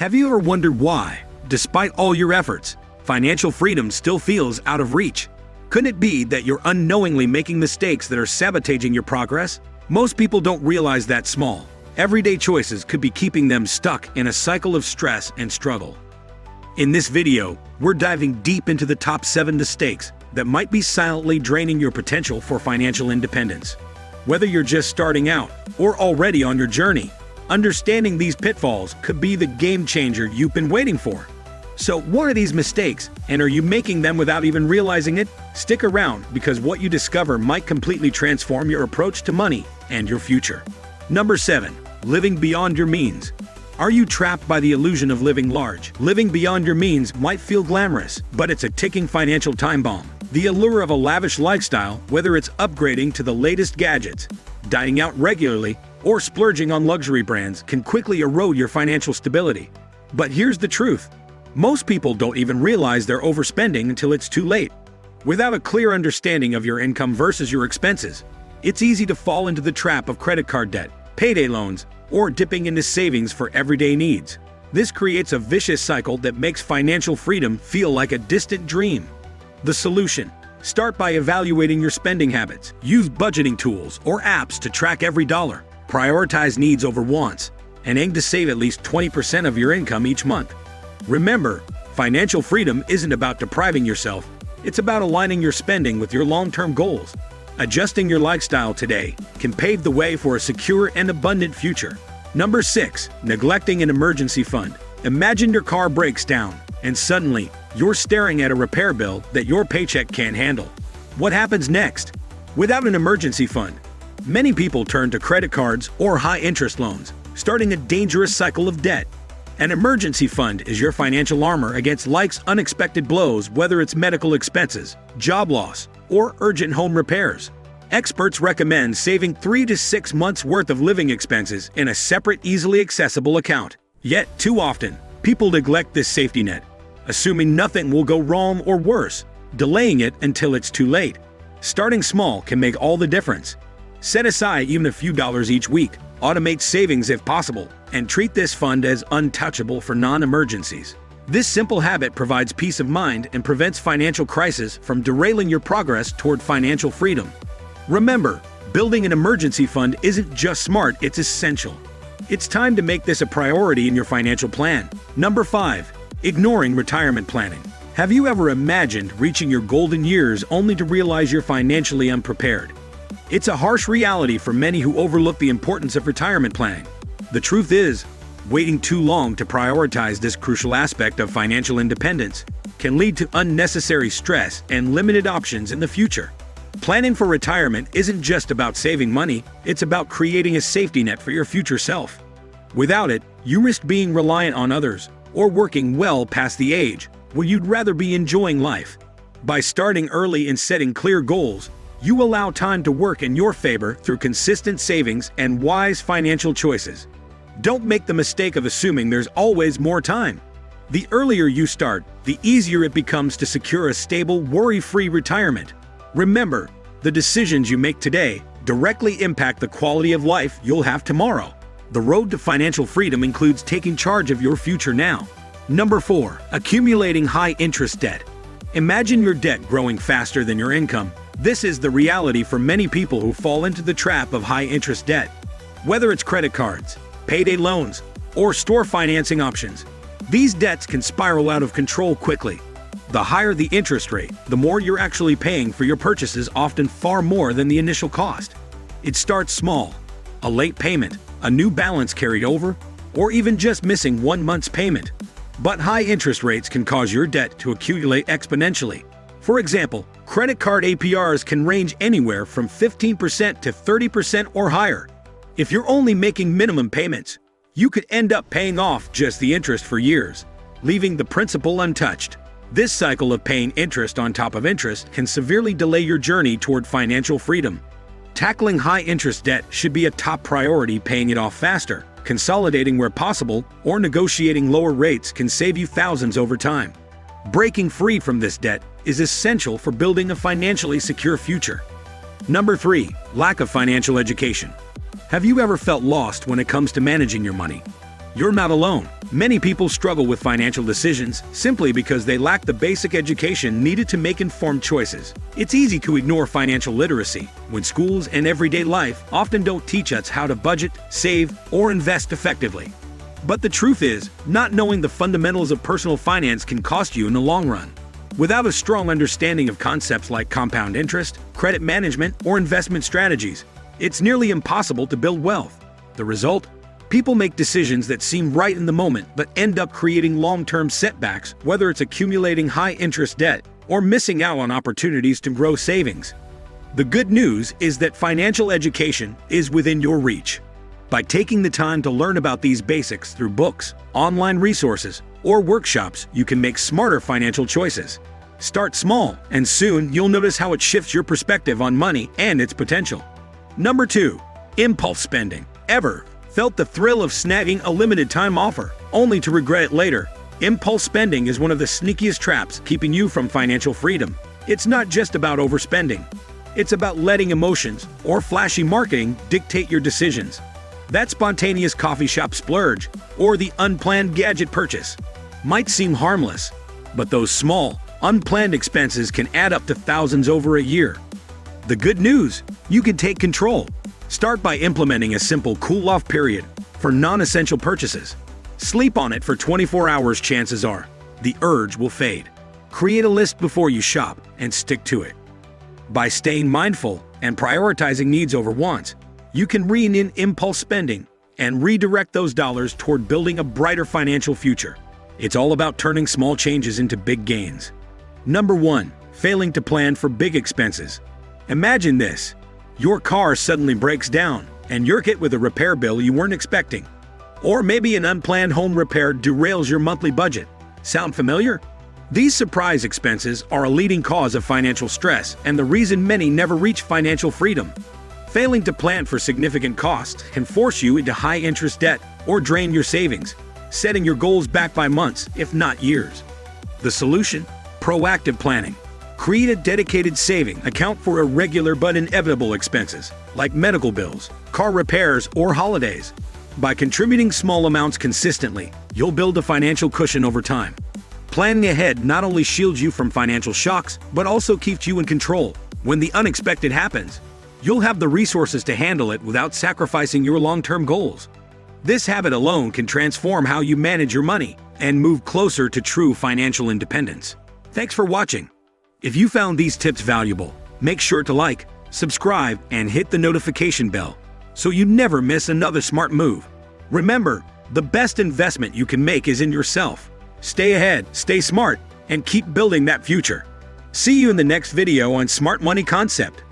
Have you ever wondered why, despite all your efforts, financial freedom still feels out of reach? Could it be that you're unknowingly making mistakes that are sabotaging your progress? Most people don't realize that small, everyday choices could be keeping them stuck in a cycle of stress and struggle. In this video, we're diving deep into the top 7 mistakes that might be silently draining your potential for financial independence. Whether you're just starting out or already on your journey, understanding these pitfalls could be the game changer you've been waiting for. So, what are these mistakes, and are you making them without even realizing it? Stick around, because what you discover might completely transform your approach to money and your future. Number 7. Living beyond your means. Are you trapped by the illusion of living large? Living beyond your means might feel glamorous, but it's a ticking financial time bomb. The allure of a lavish lifestyle, whether it's upgrading to the latest gadgets, dining out regularly, or splurging on luxury brands, can quickly erode your financial stability. But here's the truth. Most people don't even realize they're overspending until it's too late. Without a clear understanding of your income versus your expenses, it's easy to fall into the trap of credit card debt, payday loans, or dipping into savings for everyday needs. This creates a vicious cycle that makes financial freedom feel like a distant dream. The solution: start by evaluating your spending habits. Use budgeting tools or apps to track every dollar. Prioritize needs over wants, and aim to save at least 20% of your income each month. Remember, financial freedom isn't about depriving yourself, it's about aligning your spending with your long-term goals. Adjusting your lifestyle today can pave the way for a secure and abundant future. Number 6. Neglecting an emergency fund. Imagine your car breaks down, and suddenly, you're staring at a repair bill that your paycheck can't handle. What happens next? Without an emergency fund, many people turn to credit cards or high-interest loans, starting a dangerous cycle of debt. An emergency fund is your financial armor against life's unexpected blows, whether it's medical expenses, job loss, or urgent home repairs. Experts recommend saving 3 to 6 months' worth of living expenses in a separate, easily accessible account. Yet, too often, people neglect this safety net, assuming nothing will go wrong or worse, delaying it until it's too late. Starting small can make all the difference. Set aside even a few dollars each week, automate savings if possible, and treat this fund as untouchable for non-emergencies. This simple habit provides peace of mind and prevents financial crisis from derailing your progress toward financial freedom. Remember, building an emergency fund isn't just smart, it's essential. It's time to make this a priority in your financial plan. Number 5. Ignoring retirement planning. Have you ever imagined reaching your golden years only to realize you're financially unprepared? It's a harsh reality for many who overlook the importance of retirement planning. The truth is, waiting too long to prioritize this crucial aspect of financial independence can lead to unnecessary stress and limited options in the future. Planning for retirement isn't just about saving money, it's about creating a safety net for your future self. Without it, you risk being reliant on others or working well past the age where you'd rather be enjoying life. By starting early and setting clear goals, you allow time to work in your favor through consistent savings and wise financial choices. Don't make the mistake of assuming there's always more time. The earlier you start, the easier it becomes to secure a stable, worry-free retirement. Remember, the decisions you make today directly impact the quality of life you'll have tomorrow. The road to financial freedom includes taking charge of your future now. Number 4. Accumulating high-interest debt. Imagine your debt growing faster than your income. This is the reality for many people who fall into the trap of high-interest debt. Whether it's credit cards, payday loans, or store financing options, these debts can spiral out of control quickly. The higher the interest rate, the more you're actually paying for your purchases, often far more than the initial cost. It starts small: a late payment, a new balance carried over, or even just missing 1 month's payment. But high interest rates can cause your debt to accumulate exponentially. For example, credit card APRs can range anywhere from 15% to 30% or higher. If you're only making minimum payments, you could end up paying off just the interest for years, leaving the principal untouched. This cycle of paying interest on top of interest can severely delay your journey toward financial freedom. Tackling high-interest debt should be a top priority. Paying it off faster, consolidating where possible, or negotiating lower rates can save you thousands over time. Breaking free from this debt is essential for building a financially secure future. Number 3. Lack of financial education. Have you ever felt lost when it comes to managing your money? You're not alone. Many people struggle with financial decisions simply because they lack the basic education needed to make informed choices. It's easy to ignore financial literacy when schools and everyday life often don't teach us how to budget, save, or invest effectively. But the truth is, not knowing the fundamentals of personal finance can cost you in the long run. Without a strong understanding of concepts like compound interest, credit management, or investment strategies, it's nearly impossible to build wealth. The result? People make decisions that seem right in the moment but end up creating long-term setbacks, whether it's accumulating high-interest debt or missing out on opportunities to grow savings. The good news is that financial education is within your reach. By taking the time to learn about these basics through books, online resources, or workshops, you can make smarter financial choices. Start small, and soon you'll notice how it shifts your perspective on money and its potential. Number 2. Impulse spending. Ever felt the thrill of snagging a limited time offer, only to regret it later? Impulse spending is one of the sneakiest traps keeping you from financial freedom. It's not just about overspending. It's about letting emotions or flashy marketing dictate your decisions. That spontaneous coffee shop splurge or the unplanned gadget purchase might seem harmless, but those small, unplanned expenses can add up to thousands over a year. The good news, you can take control. Start by implementing a simple cool-off period for non-essential purchases. Sleep on it for 24 hours, chances are the urge will fade. Create a list before you shop and stick to it. By staying mindful and prioritizing needs over wants, you can rein in impulse spending and redirect those dollars toward building a brighter financial future. It's all about turning small changes into big gains. Number 1. Failing to plan for big expenses. Imagine this. Your car suddenly breaks down, and you're hit with a repair bill you weren't expecting. Or maybe an unplanned home repair derails your monthly budget. Sound familiar? These surprise expenses are a leading cause of financial stress and the reason many never reach financial freedom. Failing to plan for significant costs can force you into high-interest debt or drain your savings, setting your goals back by months, if not years. The solution? Proactive planning. Create a dedicated saving account for irregular but inevitable expenses, like medical bills, car repairs, or holidays. By contributing small amounts consistently, you'll build a financial cushion over time. Planning ahead not only shields you from financial shocks, but also keeps you in control. When the unexpected happens, you'll have the resources to handle it without sacrificing your long-term goals. This habit alone can transform how you manage your money and move closer to true financial independence. Thanks for watching. If you found these tips valuable, make sure to like, subscribe, and hit the notification bell so you never miss another smart move. Remember, the best investment you can make is in yourself. Stay ahead, stay smart, and keep building that future. See you in the next video on Smart Money Concept.